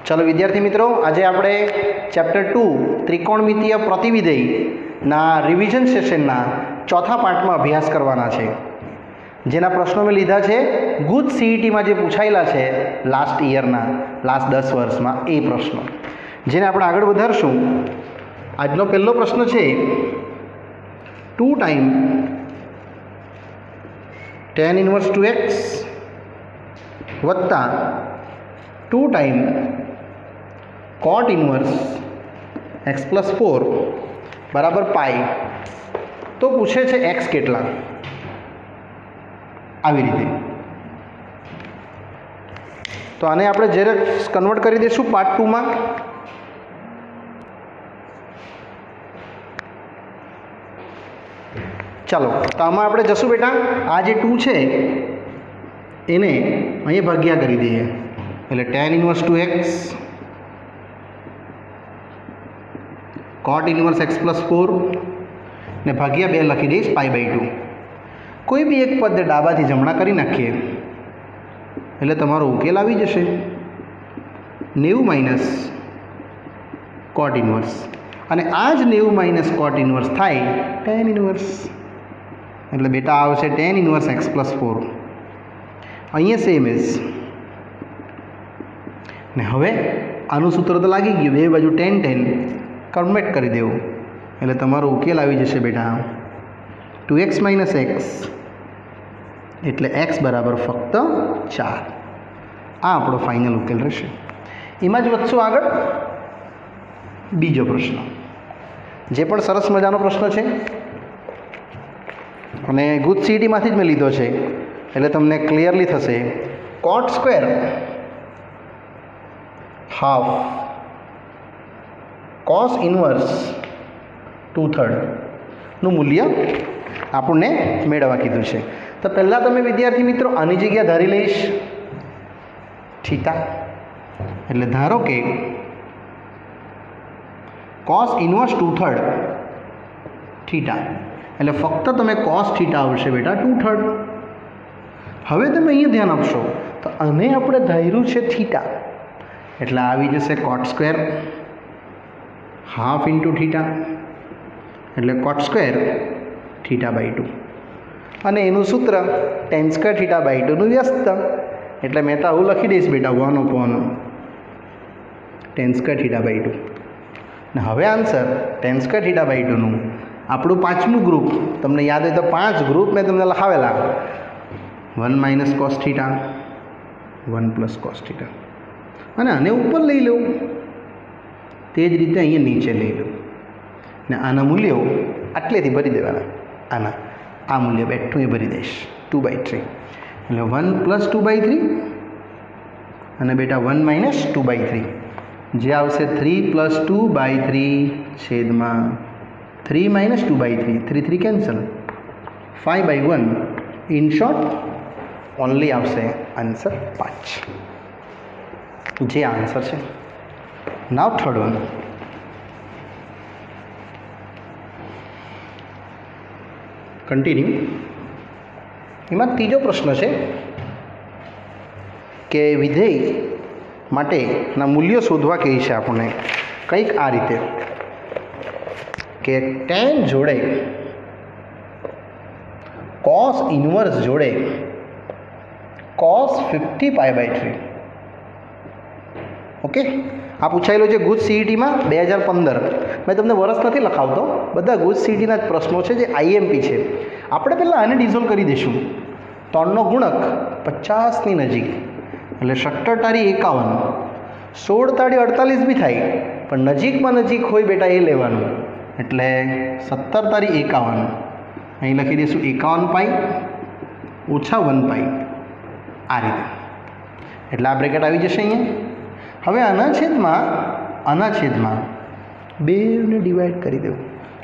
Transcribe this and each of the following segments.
चलो विद्यार्थी मित्रों, आज આપણે ચેપ્ટર 2 ત્રિકોણમિતીય પ્રતિવિધેયના રિવિઝન સેશનના ચોથા પાઠમાં અભ્યાસ કરવાના છે, જેના પ્રશ્નો મેં લીધા છે ગુજ સીઈટીમાં જે પૂછાયેલા છે લાસ્ટ યરના, લાસ્ટ 10 વર્ષમાં એ પ્રશ્નો, જેને આપણે આગળ વધારશું. આજનો પહેલો પ્રશ્ન છે 2 ટાઈમ tan ઇન્વર્સ 2x વત્તા 2 time cot inverse x plus 4 બરાબર પાઈ. તો પૂછે છે x કેટલા, આવી રીતે. તો આને આપણે જ્યારે કન્વર્ટ કરી દઈશું પાર્ટ 2 માં. ચાલો, તો આમાં આપણે જશું બેટા, આ જે 2 છે એને અહીંયા ભાગ્યા કરી દઈએ, એટલે tan inverse 2x cot inverse x plus 4 ને ભાગ્યા 2 લખી દઈશ π/2. કોઈ બી એક પદ ડાબાથી જમણા કરી નાખીએ એટલે તમારો ઉકેલ આવી જશે 90 માઇનસ cot ઇન્વર્સ, અને આ જ 90 માઇનસ cot ઇન્વર્સ થાય tan ઇન્વર્સ, એટલે બેટા આવશે tan ઇન્વર્સ x પ્લસ 4. અહીંયા સેમ એઝ ને હવે આનું સૂત્ર તો લાગી ગયું, બે બાજુ tan કન્વર્ટ કરી દેવું એટલે તમારો ઉકેલ આવી જશે બેટા 2x માઇનસ x, એટલે x બરાબર ફક્ત 4. આ આપણો ફાઇનલ ઉકેલ રહેશે. એમાં જ વધશું આગળ બીજો પ્રશ્ન, જે પણ સરસ મજાનો પ્રશ્ન છે અને ગુજ સીઈટીમાંથી જ મેં લીધો છે એટલે તમને ક્લિયરલી થશે. cot square half cos inverse 2/3 નું મૂલ્ય આપણને મેળવવા કીધું છે. તો પહેલાં તમે વિદ્યાર્થી મિત્રો આની જગ્યા ધારી લઈશ થીટા, એટલે ધારો કે cos ઇન્વર્સ 2/3 થીટા, એટલે ફક્ત તમે cos થીટા આવશે બેટા 2/3. હવે તમે અહીંયા ધ્યાન આપશો તો આને આપણે ધાર્યું છે થીટા, એટલે આવી જશે cot square half into theta, એટલે cot સ્ક્વેર θ/2, અને એનું સૂત્ર tan સ્ક્વેર θ/2 નું વ્યસ્ત, એટલે મેં તો આવું લખી દઈશ બેટા 1/tan સ્ક્વેર θ/2. ને હવે આન્સર tan સ્ક્વેર θ/2 નું આપણું પાંચમું ગ્રુપ, તમને યાદ હોય તો 5 ગ્રુપ મેં તમને લખાવેલા, 1 માઇનસ cos θ 1 પ્લસ cos θ, અને આને ઉપર લઈ લઉં તે જ રીતે અહીંયા નીચે લઈ લઉં ને આના મૂલ્યો આટલેથી ભરી દેવાના. આના આ મૂલ્ય બેઠું એ ભરી દઈશ 2/3, એટલે 1 પ્લસ 2/3 અને બેટા 1 માઇનસ 2/3, જે આવશે 3 પ્લસ 2/3 છેદમાં 3 minus 2/3, 3 3 cancel, 5/1. In short only આવશે આન્સર 5, જે આન્સર છે. નાવ થર્ડ વન. કન્ટિન્યુ. એમાં ત્રીજો પ્રશ્ન છે કે વિધેય માટેના મૂલ્યો શોધવા કહે છે આપણને કંઈક આ રીતે કે tan જોડે cos ઇન્વર્સ જોડે cos 50π/3. ઓકે, આ પૂછાયેલું છે ગુજ સીઈટીમાં 2015. મેં તમને વર્ષ નથી લખાવતો, બધા ગુજ સીઈટીના જ પ્રશ્નો છે જે આઈએમપી છે. આપણે પહેલાં આને ડિઝોલ્વ કરી દઈશું. 3નો ગુણક 50ની નજીક, એટલે 17 તારી 51, 16 તારી 48 બી થાય, પણ નજીકમાં નજીક હોય બેટા એ લેવાનું, એટલે 17 તારી 51, અહીં લખી દઈશું 51π ઓછા 1π, આ રીતે. એટલે આ બ્રેકેટ આવી જશે અહીંયા. હવે આના છેદમાં 2ને ડિવાઈડ કરી દેવું,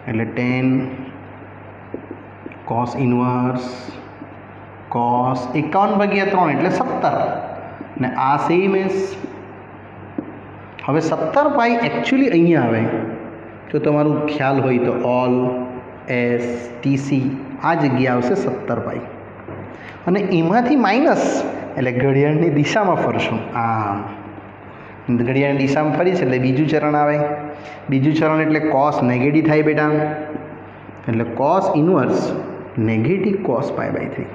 એટલે tan cos ઇન્વર્સ cos 51/3 એટલે 17, ને આ સેમ એસ. હવે 17π એકચ્યુઅલી અહીંયા આવે, જો તમારું ખ્યાલ હોય તો ઓલ એસ ટીસી આ જગ્યા આવશે 17π, અને એમાંથી માઇનસ એટલે ઘડિયાળની દિશામાં ફરશું આમ, ઘડિયાળની દિશામાં ફરી છે એટલે બીજું ચરણ આવે. બીજું ચરણ એટલે કોસ નેગેટિવ થાય બેટા, એટલે cos inverse negative cos pi by 3.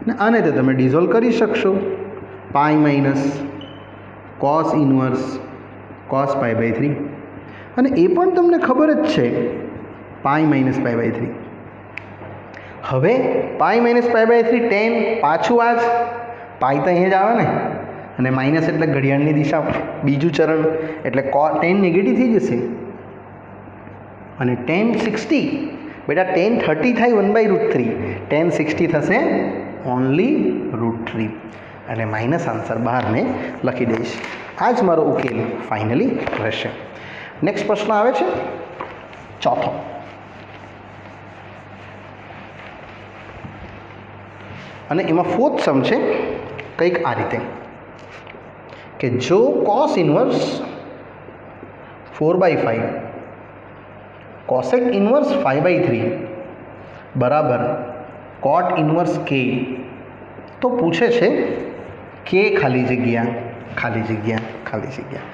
ને આને તો તમે ડિઝોલ્વ કરી શકશો. Pi minus cos inverse cos pi by 3, અને એ પણ તમને ખબર જ છે પાઈ માઇનસ પાઈ બાય 3. હવે pi minus pi by 3 then, પાછું આ જ પાઈ તો અહીંયા જ આવે ને, અને માઇનસ એટલે ઘડિયાળની દિશા, બીજું ચરણ એટલે ટેન નેગેટિવ થઈ જશે. અને ટેન 60 બેટા, ટેન 30 થાય 1/√3, ટેન 60 થશે ઓનલી √3, અને માઇનસ આન્સર બહાર મેં લખી દઈશ. આ જ મારો ઉકેલ ફાઇનલી રહેશે. નેક્સ્ટ પ્રશ્ન આવે છે ચોથો. અને એમાં ફોર્થ સમ છે કંઈક આ રીતે કે જો કોસ ઇન્વર્સ 4/5 કોસેક ઇન્વર્સ 5/3 બરાબર કોટ ઇન્વર્સ કે, તો પૂછે છે કે ખાલી જગ્યા ખાલી જગ્યા ખાલી જગ્યા.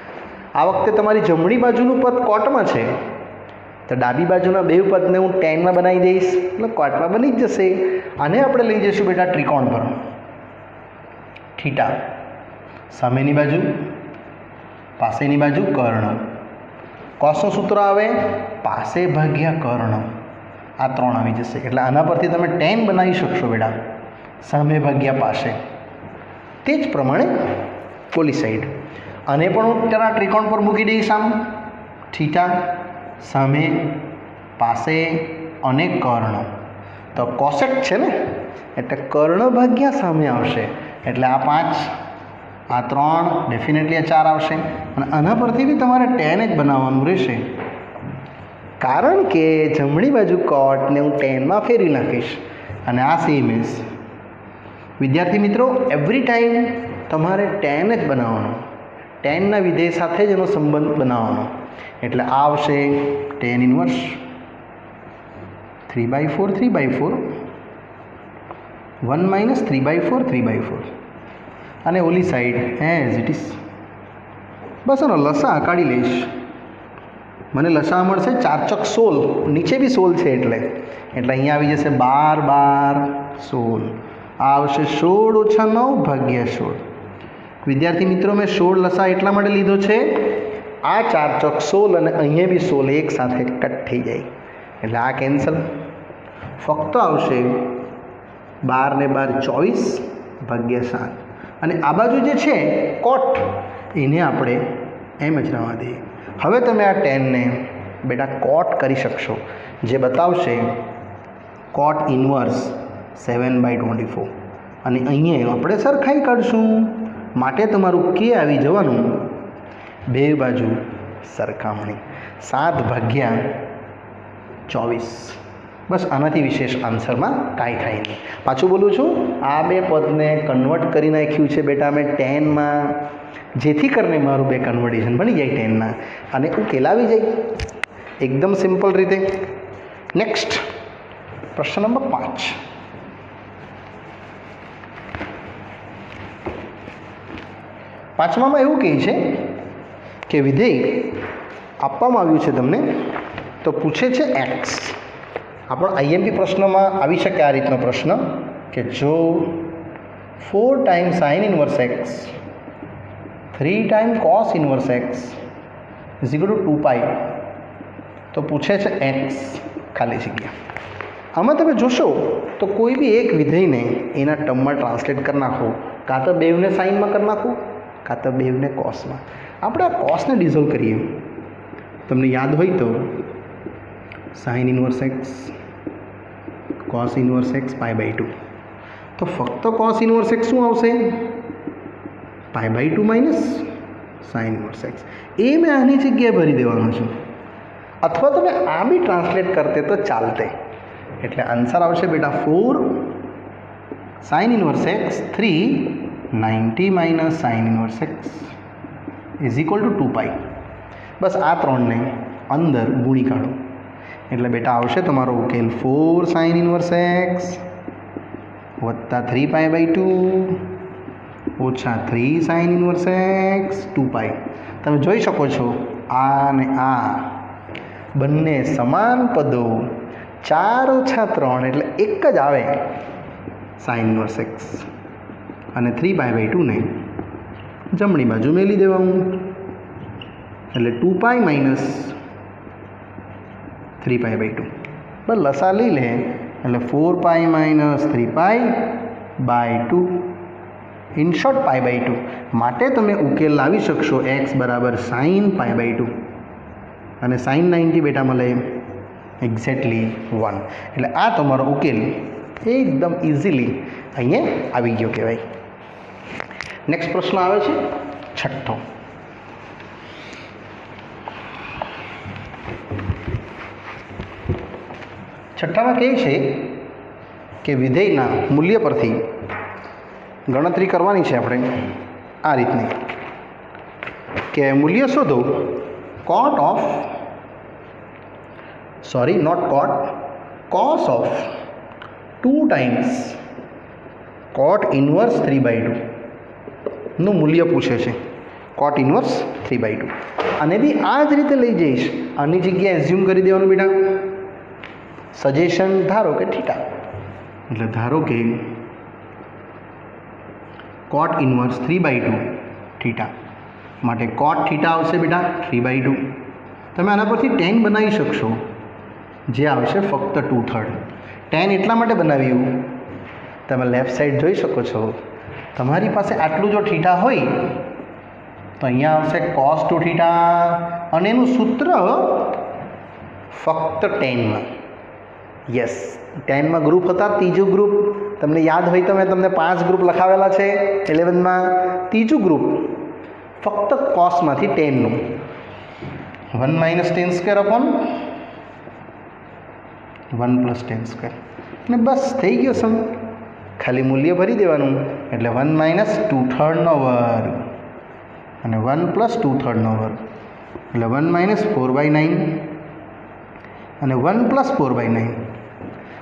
આ વખતે તમારી જમણી બાજુનું પદ કોટમાં છે, તો ડાબી બાજુના બે પદને હું ટેનમાં બનાવી દઈશ એટલે કોટમાં બની જ જશે. આને આપણે લઈ જઈશું બેટા ત્રિકોણ પર. થીટા સામેની બાજુ, પાસેની બાજુ કર્ણ. કોસનું સૂત્ર આવે પાસે ભાગ્યા કર્ણ, આ 3 આવી જશે. એટલે આના પરથી તમે ટેન બનાવી શકશો બેટા, સામે ભાગ્યા પાસે. તે જ પ્રમાણે પોલી સાઈડ આને પણ હું તેના ત્રિકોણ પર મૂકી દઈશ. આમ થીટા સામે પાસે અને કર્ણ, તો કોસેક છે ને એટલે કર્ણ ભાગ્યા સામે આવશે, એટલે આ 5, આ 3, ડેફિનેટલી આ 4 આવશે. અને આના પરથી બી તમારે ટેન જ બનાવવાનું રહેશે, કારણ કે જમણી બાજુ કોટને હું ટેનમાં ફેરવી નાખીશ. અને આ સેમ ઇઝ વિદ્યાર્થી મિત્રો એવરી ટાઈમ તમારે ટેન જ બનાવવાનો, ટેનના વિધેય સાથે જ એનો સંબંધ બનાવવાનો. એટલે આ આવશે ટેન ઇન્વર્સ 3/4 3/4 1 - 3/4 3/4, અને ઓલી સાઈડ એઝ ઇટ ઇઝ. બસ એનો લસા કાઢી લઈશ. મને લસા મળશે 4 ચોક 16, નીચે બી 16 છે એટલે અહીંયા આવી જશે 12 12 16. આ આવશે 16 - 9 ભાગ્યા 16. વિદ્યાર્થી મિત્રો મેં 16 લસા એટલા માટે લીધો છે, આ 4 ચોક 16 અને અહીંયા બી 16 એક સાથે કટ થઈ જાય, એટલે આ કેન્સલ. ફક્ત આવશે 12 ને 12 24 ભાગ્યા 7. અને આ બાજુ જે છે કોટ એને આપણે એમ જ રહેવા દઈએ. હવે તમે આ ટેનને બેટા કોટ કરી શકશો, જે બતાવશે કોટ ઇન્વર્સ 7/24. અને અહીંયા આપણે સરખાઈ કાઢશું, માટે તમારું કે આવી જવાનું બે બાજુ સરખામણી 7/24. બસ આનાથી વિશેષ આન્સરમાં કાંઈ થાય નહીં. પાછું બોલું છું, આ બે પદને કન્વર્ટ કરી નાખ્યું છે બેટા મેં ટેનમાં, જેથી કરીને મારું બે કન્વર્ટેશન બની જાય ટેનના, અને ઉકેલ આવી જાય એકદમ સિમ્પલ રીતે. નેક્સ્ટ પ્રશ્ન નંબર 5. પાંચમામાં એવું કહે છે કે વિધેય આપવામાં આવ્યું છે તમને, તો પૂછે છે એક્સ. આપણો આઈએમપી પ્રશ્નમાં આવી શકે આ રીતનો પ્રશ્ન કે જો 4 time sine inverse x 3 time cos inverse x is equal to 2π, તો પૂછે છે એક્સ ખાલી જગ્યા. આમાં તમે જોશો તો કોઈ બી એક વિધેયને એના ટર્મમાં ટ્રાન્સલેટ કરી નાખો, કાં તો બેવને સાઇનમાં કરી નાખો, કાં તો બેવને કોસમાં. આપણે આ કોસને ડિઝોલ્વ કરીએ. તમને યાદ હોય તો sine inverse x cos inverse x π/2, તો ફક્ત કોસ ઇન્વર્સ એક્સ શું આવશે π/2 માઇનસ સાઇન ઇન્વર્સ એક્સ. એ મેં આની જગ્યાએ ભરી દેવાનું છું, અથવા તમે આ બી ટ્રાન્સલેટ કરતે તો ચાલતે. એટલે આન્સર આવશે બેટા 4 sine inverse x 3 90 minus sine inverse x is equal to 2π. બસ આ ત્રણને અંદર ગુણી કાઢો એટલે બેટા આવશે તમારો ઉકેલ 4 સાઇન ઇન્વર્સ એક્સ વત્તા 3π/2 ઓછા 3 સાઇન ઇન્વર્સ એક્સ 2 પાઈ. તમે જોઈ શકો છો આ અને આ બંને સમાન પદો 4 ઓછા 3 એટલે એક જ આવે સાઇન ઇન્વર્સ એક્સ, અને 3 પાઈ/2 ને જમણી બાજુ મેલી દેવાનું એટલે 2 પાઈ માઇનસ 3 પાઈ/2. બસ લસા લઈ લે એટલે 4 પાઈ માઇનસ 3 પાઈ/2. ઇન શોર્ટ પાઈ/2 માટે તમે ઉકેલ લાવી શકશો એક્સ બરાબર સાઇન પાઈ/2 અને સાઇન 90 બેટા મળે એક્ઝેક્ટલી 1. એટલે આ તમારો ઉકેલ એકદમ ઇઝીલી અહીંયા આવી ગયો કહેવાય. નેક્સ્ટ પ્રશ્ન આવે છે છઠ્ઠો. છઠ્ઠામાં કહે છે કે વિધેયના મૂલ્ય પરથી ગણતરી કરવાની છે આપણે આ રીતની કે મૂલ્ય શોધો cot of cos of 2 times cot inverse 3/2 નું મૂલ્ય પૂછે છે. કોટ ઇન્વર્સ 3/2 અને બી આ જ રીતે લઈ જઈશ. આની જગ્યાએ એઝ્યુમ કરી દેવાનું બેટા સજેશન ધારો કે થીટા, એટલે ધારો કે કોટ ઇન્વર્સ 3/2 થીટા માટે કોટ થીટા આવશે બેટા 3/2. તમે આના પરથી tan બનાવી શકશો જે આવશે ફક્ત 2/3. tan એટલા માટે બનાવ્યું તમે લેફ્ટ સાઈડ જોઈ શકો છો તમારી પાસે આટલું જો થીટા હોય તો અહીંયા આવશે cos 2 થીટા અને એનું સૂત્ર ફક્ત tanમાં. યસ, ટેનમાં ગ્રુપ હતા. ત્રીજું ગ્રુપ તમને યાદ હોય તો મેં તમને 5 ગ્રુપ લખાવેલા છે 11માં. ત્રીજું ગ્રુપ ફક્ત કોસમાંથી ટેનનું 1 minus ten square upon 1 plus ten square, અને બસ થઈ ગયો સમ. ખાલી મૂલ્ય ભરી દેવાનું એટલે 1 માઇનસ 2/3 વર્ગ અને 1 પ્લસ 2/3 વર્ગ એટલે 1 માઇનસ 4/9 અને 1 પ્લસ 4/9.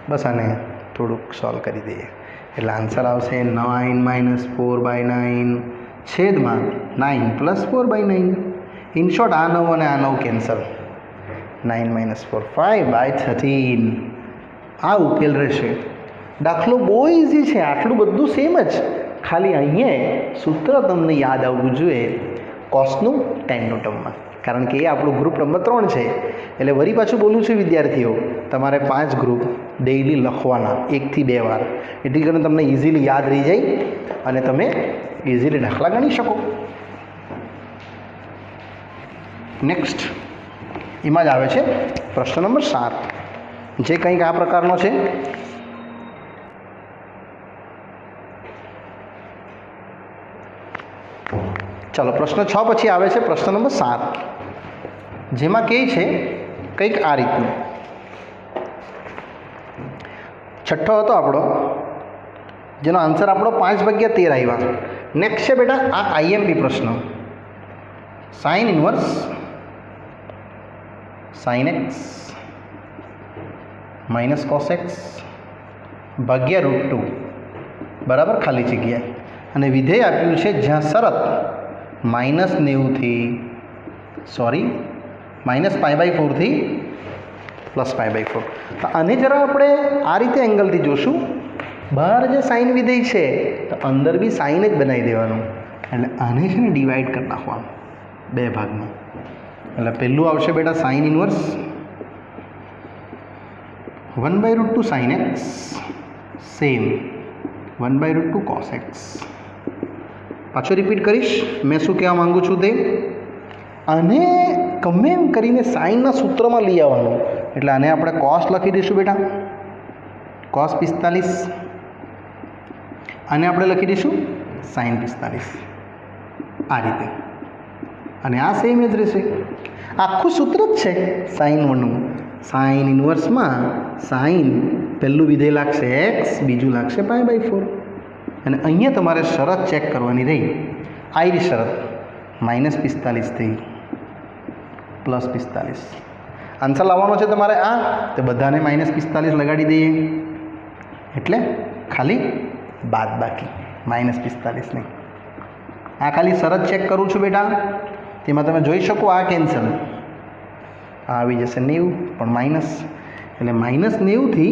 બસ આને થોડુંક સોલ્વ કરી દઈએ એટલે આન્સર આવશે 9 માઇનસ 4/9 છેદમાં 9 પ્લસ 4/9. ઇન શોર્ટ આ 9 અને આ 9 કેન્સલ. 9 માઇનસ 4 5/13 આ ઉકેલ રહેશે. દાખલો બહુ ઇઝી છે, આટલું બધું સેમ જ, ખાલી અહીંયા સૂત્ર તમને યાદ આવવું જોઈએ કોસનું ટેનનું ટર્મમાં, કારણ કે એ આપણું ગ્રુપ નંબર 3 છે. એટલે વળી પાછું બોલું છું વિદ્યાર્થીઓ, તમારે 5 ગ્રુપ ડેઇલી લખવાના 1 થી 2 વાર, એટલી કરીને તમને ઇઝીલી યાદ રહી જાય અને તમે ઇઝીલી દાખલા ગણી શકો. નેક્સ્ટ એમાં જ આવે છે પ્રશ્ન નંબર 7 જે કંઈક આ પ્રકારનો છે. ચાલો પ્રશ્ન 6 પછી આવે છે પ્રશ્ન નંબર 7 જેમાં કહે છે કંઈક આ રીતનું. છઠ્ઠો હતો આપણો જેનો આન્સર આપણો 5/13 આવ્યા. નેક્સ્ટ છે બેટા આ આઈએમપી પ્રશ્ન. Sign inverse sine x minus cos x ભાગ્યા √2 બરાબર ખાલી જગ્યા, અને વિધેય આપ્યું છે જ્યાં શરત -90 થી -π/4 થી +π/4. તો આને જરા આપણે આ રીતે એંગલથી જોશું. બહાર જે સાઇન વિધેય છે તો અંદર બી સાઇન જ બનાવી દેવાનું, એટલે આને છે ને ડિવાઈડ કરી નાખવાનું 2 ભાગમાં. એટલે પહેલું આવશે બેટા sine inverse 1/√2 sine x same 1/√2 cos x. પાછો રિપીટ કરીશ મેં શું કહેવા માગું છું તે. આને ગમે એમ કરીને સાઇનના સૂત્રમાં લઈ આવવાનું, એટલે આને આપણે કોસ લખી દઈશું બેટા cos 45, આને આપણે લખી દઈશું sin 45 આ રીતે, અને આ સેમ જ રહેશે. આખું સૂત્ર જ છે સાઇન 1નું. સાઇન ઇન્વર્સમાં સાઇન પહેલું વિધેય લાગશે એક્સ, બીજું લાગશે π/4, અને અહીંયા તમારે શરત ચેક કરવાની રહી. આયરી શરત -45 થી +45. આન્સર લાવવાનો છે તમારે આ, તો બધાને -45 લગાડી દઈએ એટલે ખાલી બાદ બાકી -45 નહીં. આ ખાલી શરત ચેક કરું છું બેટા, તેમાં તમે જોઈ શકો આ કેન્સલ, આ આવી જશે 90 પણ માઇનસ, એટલે -90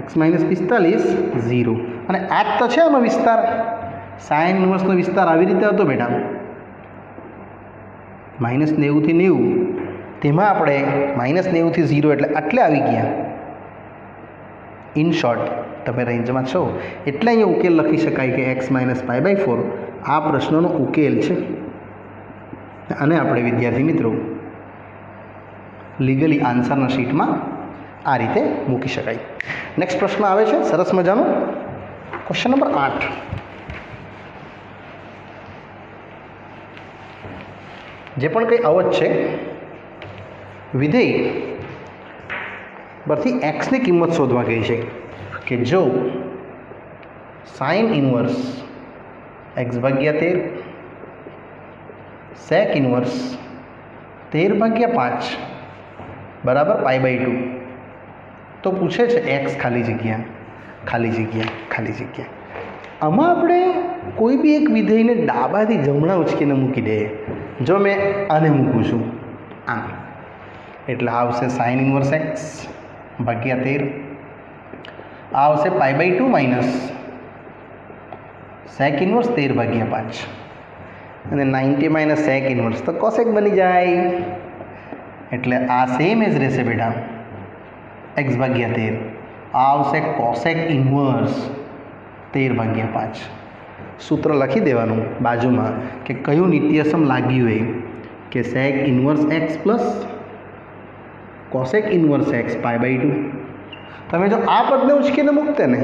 x - 45 0, અને આ જ તો છે આનો વિસ્તાર, સાઇન ઇન્વર્સનો વિસ્તાર આવી રીતે હતો બેટા, -90 થી 90, તેમાં આપણે -90 થી 0 એટલે આટલે આવી ગયા. ઇન શોર્ટ તમે રેન્જમાં છો એટલે અહીંયા ઉકેલ લખી શકાય કે x - π/4 આ પ્રશ્નનો ઉકેલ છે. અને આપણે વિદ્યાર્થી મિત્રો લીગલી આન્સરના શીટમાં આ રીતે મૂકી શકાય. નેક્સ્ટ પ્રશ્ન આવે છે સરસ મજાનો, ક્વેશ્ચન નંબર 8. જે પણ કંઈ આવત છે, વિધેય પરથી એક્સની કિંમત શોધવા કહી છે કે જો sine inverse x/13 sec inverse 13/5 બરાબર π/2, તો પૂછે છે એક્સ ખાલી જગ્યા ખાલી જગ્યા ખાલી જગ્યા. આમાં આપણે કોઈ બી એક વિધેયને ડાબાથી જમણા ઉચકીને મૂકી દઈએ. જો મેં આને મૂકું છું આમ, એટલે આવશે સાઇન ઇન્વર્સ x/13, આ આવશે π/2 માઇનસ સેક ઇન્વર્સ 13/5, અને 90 માઇનસ સેક ઇન્વર્સ તો કોસેક બની જાય, એટલે આ સેમ એજ રહેશે બેટા x/13, આ આવશે કોસેક ઇન્વર્સ 13/5. સૂત્ર લખી દેવાનું બાજુમાં કે કયું નિત્યસમ લાગ્યું હોય, કે sec inverse x plus cosec inverse x π/2. તમે જો આ પદને ઉચકીને મૂકતે ને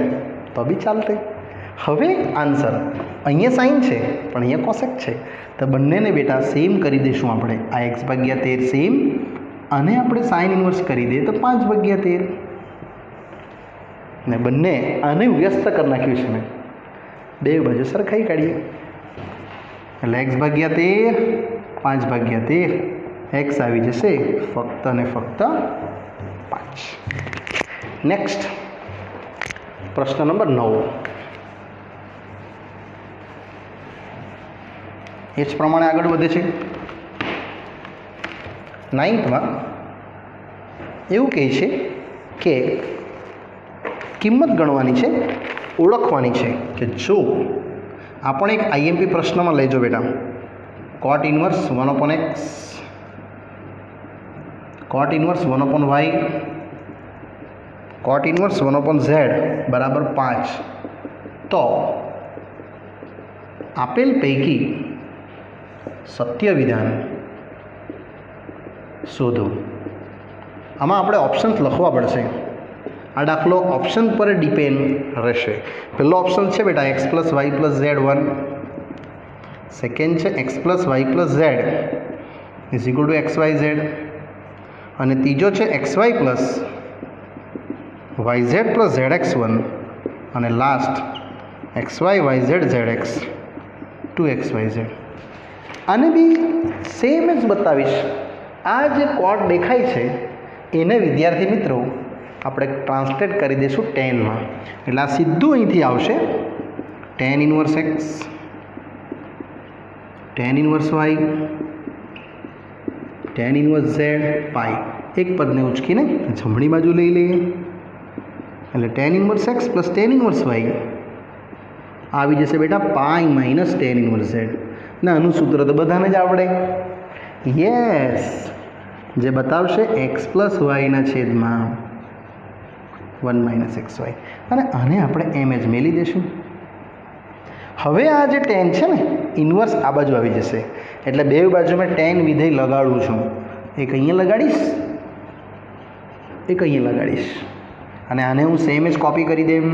તો બી ચાલતે. હવે આન્સર અહીંયા સાઇન છે પણ અહીંયા કોસેક છે, તો બંનેને બેટા સેમ કરી દઈશું આપણે. આ x/13 સેમ, અને આપણે સાઇન ઇન્વર્સ કરી દઈએ તો 5/13, ને બંને આને વ્યસ્ત કરી નાખ્યું છે મેં, બે બાજુ સરખાઈ કાઢીએ, એટલે x/13 5/13, x આવી જશે ફક્ત ને ફક્ત 5. નેક્સ્ટ પ્રશ્ન નંબર 9. એ જ પ્રમાણે આગળ વધે છે. 9થમાં એવું કહે છે કે કિંમત ગણવાની છે, ઓળખવાની છે કે જો આપણે એક આઈએમપી પ્રશ્નમાં લેજો બેટા, cot inverse 1/x, cot inverse 1/y, cot inverse 1/z બરાબર 5, તો આપેલ પૈકી સત્ય વિધાન શોધો. આમાં આપણે ઓપ્શન્સ લખવા પડશે. આ દાખલો ઓપ્શન પર ડિપેન્ડ રહેશે. પહેલો ઓપ્શન છે બેટા x + y + z1, સેકન્ડ છે x + y + z = xyz, અને ત્રીજો છે xy + yz + zx1, અને last xy yz zx 2xyz. આને બી સેમ જ બતાવીશ. આ જે કોટ દેખાય છે એને વિદ્યાર્થી મિત્રો આપણે ટ્રાન્સલેટ કરી દઈશું ટેનમાં, એટલે આ સીધું અહીંથી આવશે tan inverse x, tan inverse y, tan inverse z પાઈ. એક પદને ઉચકીને જમણી બાજુ લઈ લઈએ, એટલે tan inverse x + tan inverse y આવી જશે બેટા pi minus tan inverse z. ને આનું સૂત્ર તો બધાને જ આવડે, યસ, જે બતાવશે x + y ના છેદમાં 1 - xy, અને આને આપણે એમ જ મેલી દઈશું. હવે આ જે tan છે ને ઇન્વર્સ આ બાજુ આવી જશે, એટલે બે બાજુ મેં tan વિધેય લગાડું છું. એક અહીંયા લગાડીશ, એક અહીંયા લગાડીશ, અને આને હું સેમ જ કોપી કરી દઉં.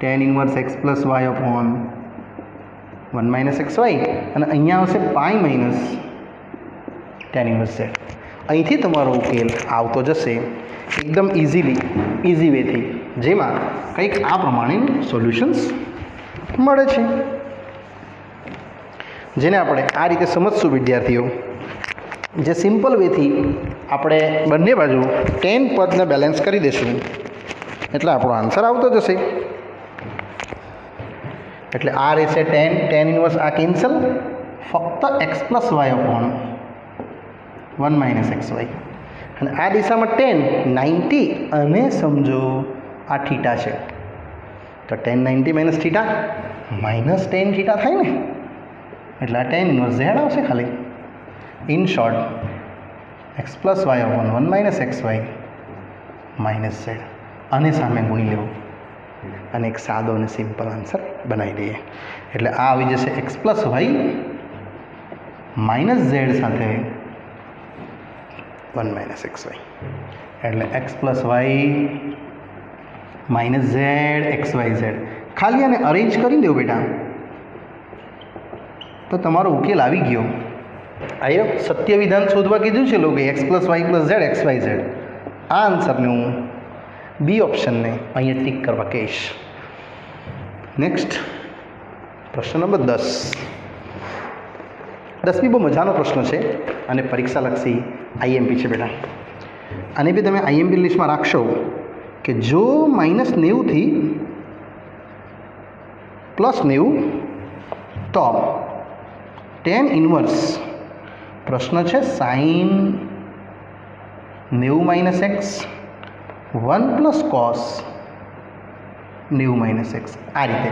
tan inverse x + y upon 1 - xy, અને અહીંયા આવશે pi minus tan inverse z. અહીંથી તમારો ઉકેલ આવતો જશે એકદમ ઇઝી વેથી, જેમાં કંઈક આ પ્રમાણેનું સોલ્યુશન્સ મળે છે, જેને આપણે આ રીતે સમજશું વિદ્યાર્થીઓ. જે સિમ્પલ વેથી આપણે બંને બાજુ tan પદને બેલેન્સ કરી દઈશું એટલે આપણો આન્સર આવતો જશે. એટલે આ રહેશે ટેન ઇન્વર્સ આ કેન્સલ, ફક્ત x plus y upon 1 minus x y. અને આ દિશામાં 90 અને સમજો આ થીટા છે તો -90 minus theta minus tan theta થાય ને, એટલે આ tan ઇન્વર્સ z આવશે ખાલી. In short x plus y upon 1 minus x y minus z, અને સામે ગુણી લેવું અને એક સાદો અને સિમ્પલ આન્સર બનાવી દઈએ. એટલે આ આવી જશે x plus y minus z સાથે 1 માઇનસ એક્સ વાય, એટલે x plus y minus z x y z. ખાલી આને અરેન્જ કરી દો બેટા તો તમારો ઉકેલ આવી ગયો. આયો સત્ય વિધાન શોધવા કીધું છે લોકો x plus y plus z x y z. આ આન્સરને હું બી ઓપ્શનને અહીંયા ટીક કરવા કહીશ. નેક્સ્ટ પ્રશ્ન નંબર 10. 10 બહુ મજાનો પ્રશ્ન છે અને પરીક્ષાલક્ષી આઈએમપી છે બેટા. આને બી તમે આઈએમપી લિસ્ટમાં રાખશો કે જો -90 થી +90 તો tan ઇન્વર્સ, પ્રશ્ન છે sin 90 minus x 1 plus cos 90 minus x. આ રીતે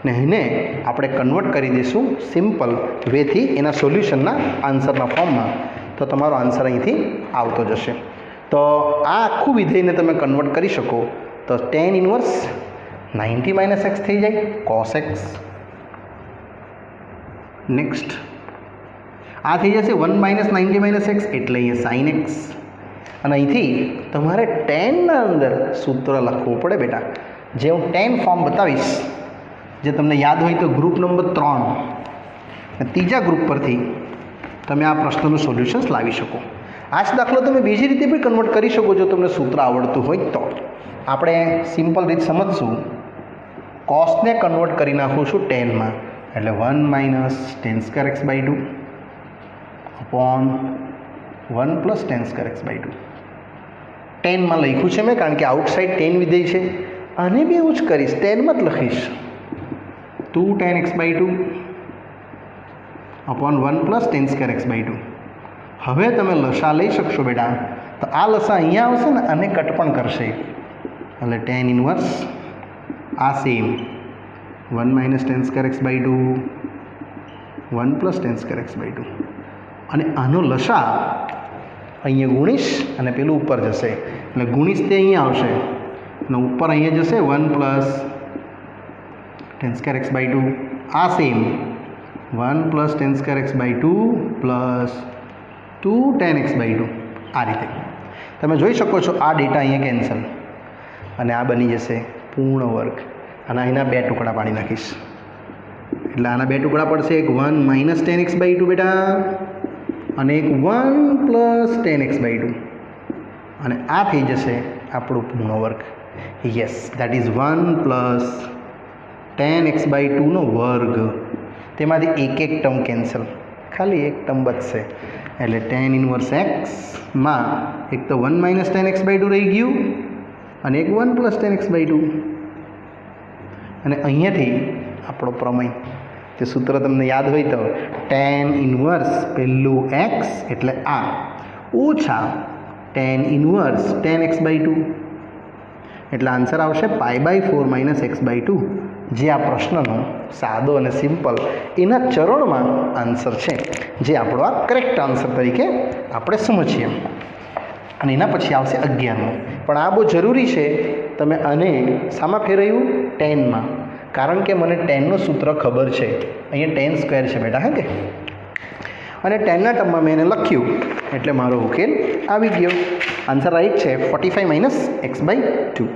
ને એને આપણે કન્વર્ટ કરી દઈશું સિમ્પલ વેથી એના સોલ્યુશનના આન્સરના ફોર્મમાં, તો તમારો આન્સર અહીંથી આવતો જશે. તો આ આખું વિધેયને તમે કન્વર્ટ કરી શકો તો tan ઇન્વર્સ 90 માઇનસ એક્સ થઈ જાય કોસ એક્સ. નેક્સ્ટ આ થઈ જશે 1 માઇનસ 90 માઇનસ એક્સ એટલે અહીંયા સાઇન એક્સ. અને અહીંથી તમારે ટેનના અંદર સૂત્ર લખવું પડે બેટા, જે હું ટેન ફોર્મ બતાવીશ, જે તમને યાદ હોય તો ગ્રુપ નંબર 3 ત્રીજા ગ્રુપ પરથી તમે આ પ્રશ્નનું સોલ્યુશન્સ લાવી શકો. આ જ દાખલો તમે બીજી રીતે પણ કન્વર્ટ કરી શકો જો તમને સૂત્ર આવડતું હોય તો. આપણે સિમ્પલ રીત સમજશું. કોસને કન્વર્ટ કરી નાખું છું ટેનમાં, એટલે 1 minus tan square x by 2 upon 1 plus tan square x by 2. ટેનમાં લખ્યું છે મેં કારણ કે આઉટસાઇડ tan વિધેય છે. આને બી એવું જ કરીશ, ટેનમાં જ લખીશ 2 tan x by 2 upon 1 plus tan square x by 2. હવે તમે લસા લઈ શકશો બેટા, તો આ લસા અહીંયા આવશે ને અને કટ પણ કરશે, એટલે tan ઇન્વર્સ આ same 1 minus tan square x by 2 1 plus tan square x by 2. અને આનો લસા અહીંયા ગુણીશ અને પેલું ઉપર જશે, એટલે ગુણીશ તે અહીંયા આવશે અને ઉપર અહીંયા જશે 1 plus tan square x by 2. આ same 1 plus tan square x by 2 plus 2 tan x by 2. આ રીતે તમે જોઈ શકો છો આ ડેટા અહીંયા કેન્સલ અને આ બની જશે પૂર્ણ વર્ગ. અને અહીંના 2 ટુકડા પાડી નાખીશ, એટલે આના 2 ટુકડા પડશે, એક 1 માઇનસ tan x બાય 2 બેટા અને એક 1 પ્લસ tan x બાય 2. અને આ થઈ જશે આપણું પૂર્ણ વર્ગ. Yes, that is 1 plus tan x by 2 નો વર્ગ. તેમાંથી એક ટર્મ કેન્સલ, ખાલી એક ટર્મ બચશે, એટલે tan ઇન્વર્સ એક્સમાં એક તો 1 માઇનસ tan x બાય 2 રહી ગયું અને એક 1 પ્લસ tan x બાય 2. અને અહીંયાથી આપણો પ્રમેય, તે સૂત્ર તમને યાદ હોય તો tan ઇન્વર્સ પહેલું x એટલે આ ઓછા tan inverse tan x by 2, એટલે આન્સર આવશે π/4 માઇનસ x બાય 2, જે આ પ્રશ્નનો સાદો અને સિમ્પલ એના ચરણમાં આન્સર છે, જે આપણો આ કરેક્ટ આન્સર તરીકે આપણે સમજીએ. અને એના પછી આવશે 11મો. પણ આ બહુ જરૂરી છે, તમે આને શામાં ફેરવ્યું? ટેનમાં, કારણ કે મને ટેનનું સૂત્ર ખબર છે. અહીંયા tan સ્ક્વેર છે બેટા, હા કે, અને ટેનના ટર્મમાં મેં એને લખ્યું એટલે મારો ઉકેલ આવી ગયો. આન્સર રાઈટ છે 45 માઇનસ x બાય 2.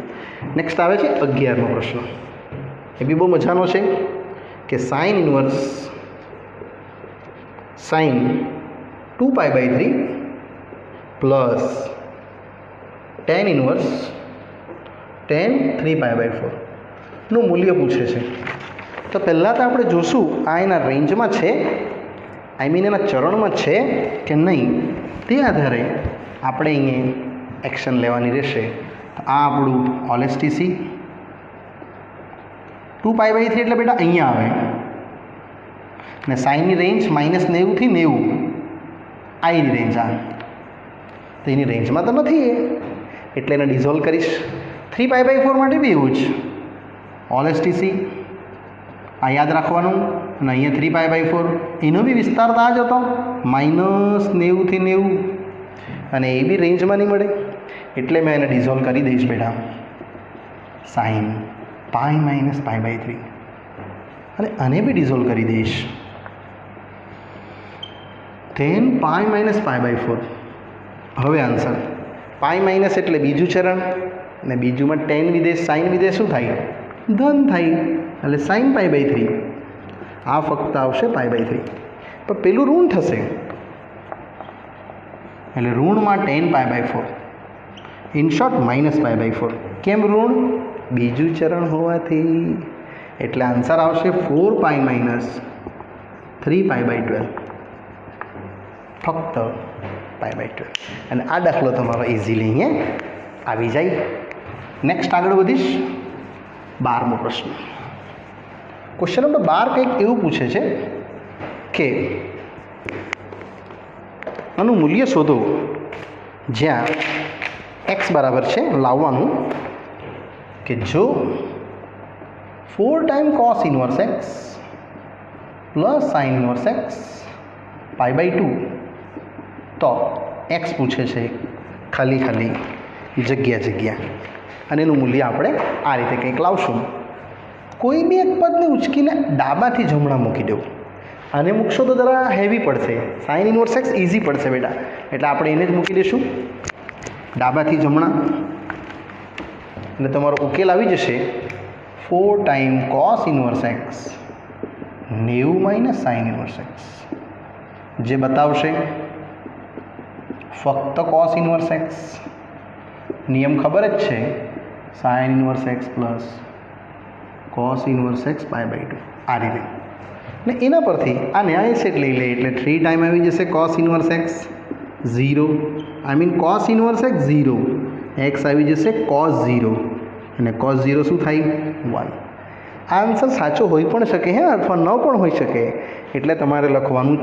નેક્સ્ટ આવે છે 11મો પ્રશ્ન. એ બી બહુ મજાનો છે કે sine inverse sine 2π/3 plus tan inverse tan 3π/4 નું મૂલ્ય પૂછે છે. તો પહેલાં તો આપણે જોશું આ એના રેન્જમાં છે, એના ચરણમાં છે કે નહીં, તે આધારે આપણે અહીંયા એક્શન લેવાની રહેશે. આ આપણું ઓલેસ્ટીસી, 2π/3 એટલે બેટા અહીંયા આવે ને સાઈનની રેન્જ -90 થી 90 આ એની રેન્જ આ તો એની રેન્જમાં તો નથી એ એટલે એને ડિઝોલ્વ કરીશ 3π/4 માટે બી એવું જ ઓલ એસટીસી આ યાદ રાખવાનું અને અહીંયા 3π/4 એનો બી વિસ્તાર તો આ જ હતો -90 થી 90 અને એ બી રેન્જમાં નહીં મળે એટલે મેં એને ડિઝોલ્વ કરી દઈશ બેટા સાઈન π - π/3 અને આને બી ડિઝોલ્વ કરી દઈશ then π - π/4 હવે આન્સર π માઇનસ એટલે બીજું ચરણ અને બીજુંમાં tan વિધેય સાઇન વિધેય શું થાય ધન થાય એટલે sin π/3 આ ફક્ત આવશે π/3 પણ પેલું ઋણ થશે એટલે ઋણમાં tan π/4 ઇન શોર્ટ -π/4 કેમ ઋણ બીજું ચરણ હોવાથી એટલે આન્સર આવશે 4π - 3π/12 ફક્ત π/12 અને આ દાખલો તમારો ઇઝીલી અહીંયા આવી જાય નેક્સ્ટ આગળ વધીશ 12મો પ્રશ્ન ક્વેશ્ચન નંબર 12 કંઈક એવું પૂછે છે કે આનું મૂલ્ય શોધો જ્યાં x બરાબર છે લાવવાનું કે જો 4 time cos inverse x plus sin inverse x π/2 તો x પૂછે છે ખાલી જગ્યા અને એનું મૂલ્ય આપણે આ રીતે કંઈક લાવશું કોઈ બી એક પદને ઉચકીને ડાબાથી જમણા મૂકી દેવું આને મૂકશો તો જરા હેવી પડશે સાઇન ઇન્વર્સ એક્સ ઇઝી પડશે બેટા એટલે આપણે એને જ મૂકી દઈશું ડાબાથી જમણા અને તમારો ઉકેલ આવી જશે 4 time cos inverse x 90 - sin inverse x જે બતાવશે ફક્ત cos ઇન્વર્સ એક્સ નિયમ ખબર જ છે sin inverse x plus cos inverse x π/2 આ રીતે ને એના પરથી આ ન્યાય સેટ લઈ લે એટલે 3 ટાઈમ આવી જશે cos inverse x 0 I mean cos inverse x 0 x આવી જશે cos 0 અને cos 0 શું થાય 1 આ આન્સર સાચો હોઈ પણ શકે હે અથવા ન પણ હોઈ શકે એટલે તમારે લખવાનું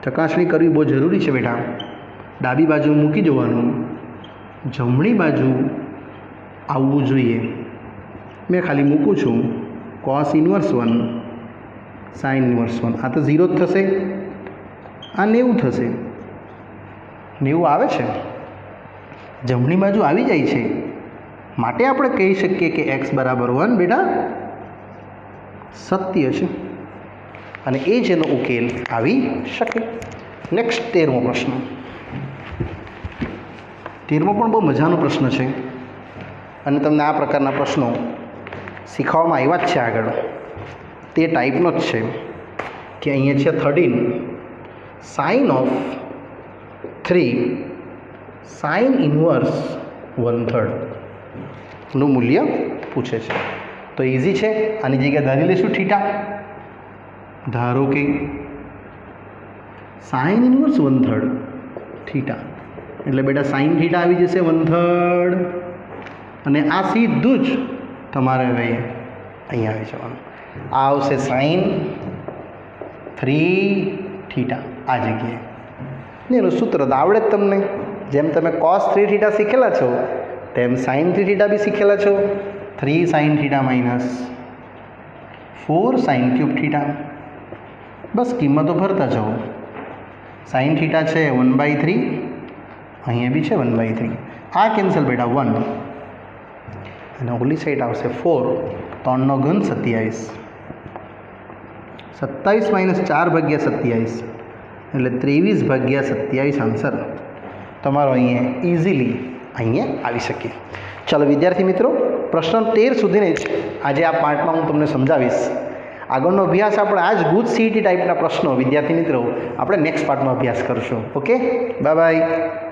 ચકાસણી કરવી બહુ જરૂરી છે બેટા ડાબી બાજુ મૂકી જવાનું જમણી બાજુ આવવું જોઈએ મેં ખાલી મૂકું છું cos ઇન્વર્સ 1 sin ઇન્વર્સ 1 આ તો 0 જ થશે આ 90 થશે 90 આવે છે જમણી બાજુ આવી જાય છે માટે આપણે કહી શકીએ કે x બરાબર 1 બેટા સત્ય છે અને એ જ એનો ઉકેલ આવી શકે નેક્સ્ટ 13મો પ્રશ્ન 13મો પણ બહુ મજાનો પ્રશ્ન છે અને તમને આ પ્રકારના પ્રશ્નો શીખવામાં આવ્યા જ છે આગળ તે ટાઈપનો જ છે કે અહીંયા છે 13 સાઇન ઓફ 3 સાઇન ઇન્વર્સ 1/3 નું મૂલ્ય પૂછે છે તો ઇઝી છે આની જગ્યાએ ધારી લઈશું થીટા ધારો કે સાઇન ઇન્વર્સ 1/3 થીટા એટલે બેટા સાઇન થીટા આવી જશે 1/3 અને આ સીધું જ તમારે હવે અહીંયા આવી જવાનું આ આવશે સાઇન 3 થીટા આ જગ્યાએ ને એનું સૂત્ર તો આવડે જ તમને જેમ તમે cos 3 થીટા શીખેલા છો તેમ સાઇન 3 થીટા બી શીખેલા છો 3 sine theta minus 4 sine cube theta બસ કિંમતો ભરતા જાઓ સાઇન થીટા છે 1/3 અહીંયા બી છે 1/3 આ કેન્સલ બેટા 1 અને ઓલી સાઈડ આવશે 4 3 નો ઘન 27 27 - 4/27 એટલે 23/27 આન્સર તમારો અહીંયા ઇઝીલી અહીંયા આવી શકે ચાલો વિદ્યાર્થી મિત્રો પ્રશ્ન 13 સુધીને જ આજે આ પાર્ટમાં હું તમને સમજાવીશ આગળનો અભ્યાસ આપણે આ જ ગુજ સીઈટી ટાઈપના પ્રશ્નો વિદ્યાર્થી મિત્રો આપણે નેક્સ્ટ પાર્ટમાં અભ્યાસ કરીશું ઓકે બાય બાય